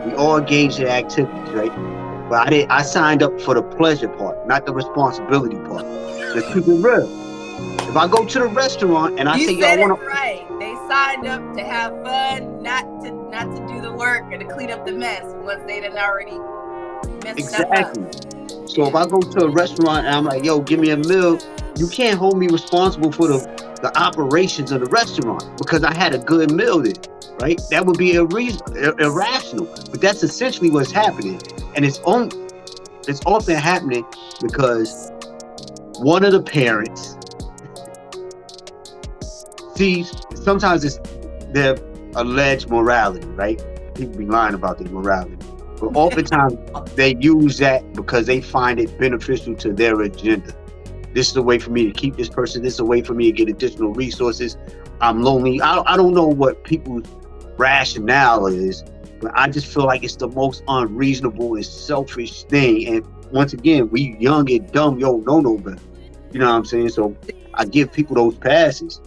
We all engaged in activities, right? But I signed up for the pleasure part, not the responsibility part. Let's keep it real. If I go to the restaurant and I You say, yo, I said it want right. They signed up to have fun, not to do the work or to clean up the mess once they done already to, messed stuff up. exactly. So if Yeah. I go to a restaurant and I'm like, yo, give me a meal, you can't hold me responsible for the operations of the restaurant because I had a good meal there, right? That would be irrational. But that's essentially what's happening. And it's often happening because one of the parents sees sometimes it's their alleged morality, right? People be lying about their morality. But oftentimes they use that because they find it beneficial to their agenda. This is a way for me to keep this person. This is a way for me to get additional resources. I'm lonely. I don't know what people's rationale is, but I just feel like it's the most unreasonable and selfish thing. And once again, we young and dumb, yo, know no better. You know what I'm saying? So I give people those passes,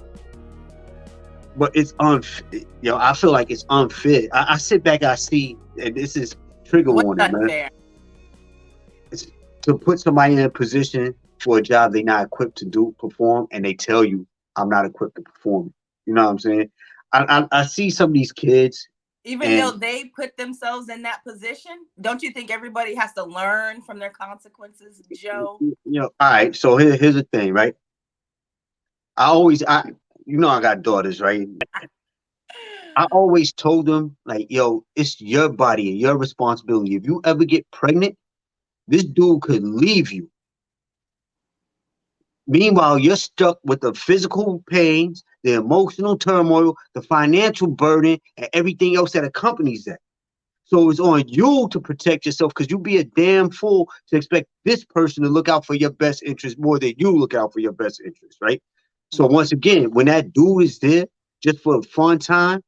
but it's unfair. You know, I feel like it's unfair. I sit back, I see, and this is trigger What's warning, man. unfair? It's to put somebody in a position for a job they're not equipped to do, perform, and they tell you, I'm not equipped to perform. You know what I'm saying? I see some of these kids, Even though and they put themselves in that position, don't you think everybody has to learn from their consequences, Joe? all right. So here's the thing, right? I I got daughters, right? I always told them, like, yo, it's your body and your responsibility. If you ever get pregnant, this dude could leave you. Meanwhile, you're stuck with the physical pains, the emotional turmoil, the financial burden, and everything else that accompanies that. So it's on you to protect yourself because you be a damn fool to expect this person to look out for your best interest more than you look out for your best interest, right? So Mhm. once again, when that dude is there just for a fun time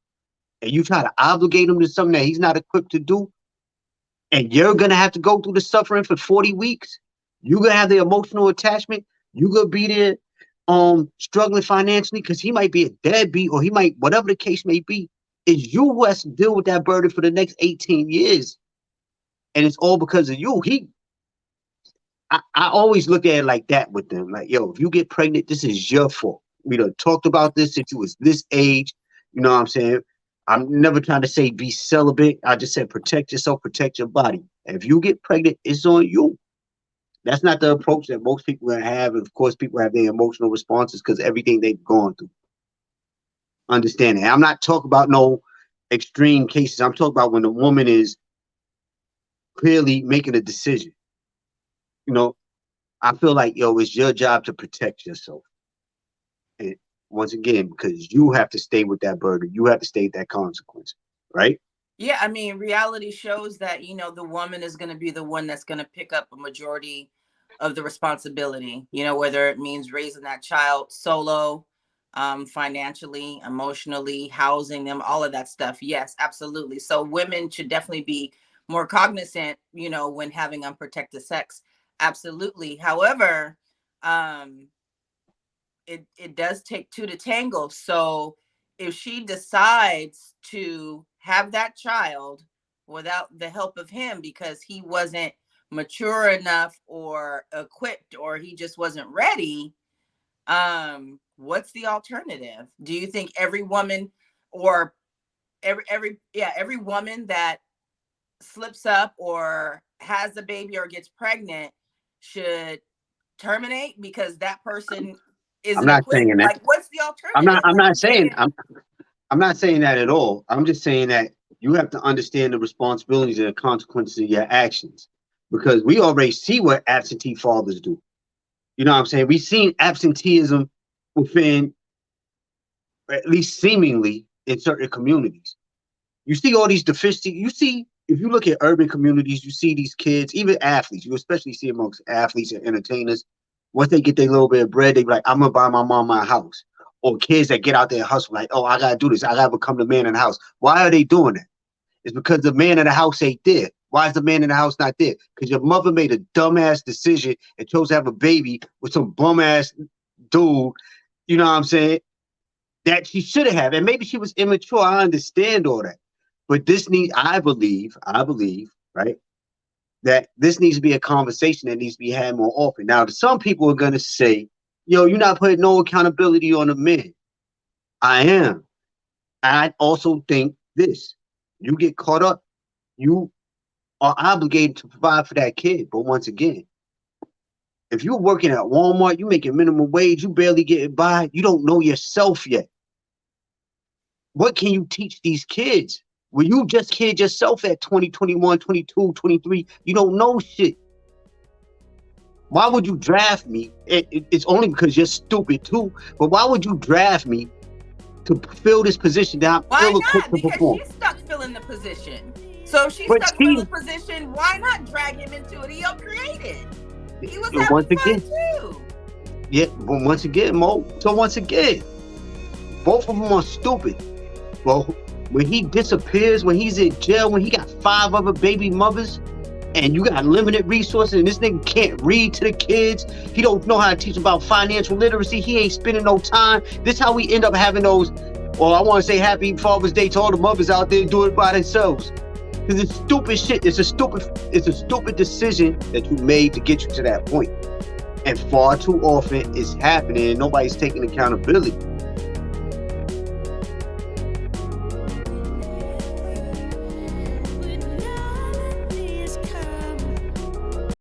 and you try to obligate him to something that he's not equipped to do, and you're gonna have to go through the suffering for 40 weeks, you're gonna have the emotional attachment, you're gonna be there struggling financially because he might be a deadbeat or he might whatever the case may be. It's you who has to deal with that burden for the next 18 years. And it's all because of you. I always look at it like that with them. Like, yo, if you get pregnant, this is your fault. We done talked about this since you was this age. You know what I'm saying? I'm never trying to say be celibate. I just said protect yourself, protect your body. And if you get pregnant, it's on you. That's not the approach that most people have. And of course, people have their emotional responses because everything they've gone through. Understanding. I'm not talking about no extreme cases. I'm talking about when the woman is clearly making a decision. You know, I feel like, yo, it's your job to protect yourself. And once again, because you have to stay with that burden, you have to stay with that consequence, right? Yeah, I mean, reality shows that, the woman is going to be the one that's going to pick up a majority of the responsibility, whether it means raising that child solo, financially, emotionally, housing them, all of that stuff. Yes, absolutely. So women should definitely be more cognizant, when having unprotected sex. Absolutely. However, um, it does take two to tango. So if she decides to have that child without the help of him because he wasn't mature enough or equipped or he just wasn't ready, what's the alternative? Do you think every woman or every woman that slips up or has a baby or gets pregnant should terminate because that person I'm isn't not equipped? saying that. Like, what's the I'm not. alternative? I'm Like, not you saying. can't. I'm not saying that at all. I'm just saying that you have to understand the responsibilities and the consequences of your actions, because we already see what absentee fathers do. You know what I'm saying? We've seen absenteeism within, at least seemingly, in certain communities. You see all these deficiencies. You see, if you look at urban communities, you see these kids, even athletes. You especially see amongst athletes and entertainers. Once they get their little bit of bread, they be like, "I'm gonna buy my mom my house." Or kids that get out there and hustle, like, "Oh, I gotta do this. I gotta become the man in the house." Why are they doing that? It's because the man in the house ain't there. Why is the man in the house not there? Because your mother made a dumbass decision and chose to have a baby with some bum ass dude. You know what I'm saying? That she should have. And maybe she was immature. I understand all that. But I believe, right, that this needs to be a conversation that needs to be had more often. Now, some people are going to say, yo, you're not putting no accountability on the men. I am. I also think this. You get caught up, you are obligated to provide for that kid. But once again, if you're working at Walmart, you're making minimum wage, you barely getting by, you don't know yourself yet. What can you teach these kids? When you just kid yourself at 20, 21, 22, 23, you don't know shit. Why would you draft me? It's only because you're stupid too, but why would you draft me to fill this position that I'm ill-equipped to perform? Because she's stuck filling the position. So if she's But stuck filling the position, why not drag him into it? He helped create it. He was having fun too. Yeah, but once again, Mo. So once again, both of them are stupid. Well, when he disappears, when he's in jail, when he got 5 other baby mothers, and you got limited resources, and this nigga can't read to the kids, he don't know how to teach about financial literacy, he ain't spending no time. This how we end up having those, or I want to say Happy Father's Day to all the mothers out there doing it by themselves. Because it's stupid shit. It's a stupid decision that you made to get you to that point. And far too often it's happening and nobody's taking accountability.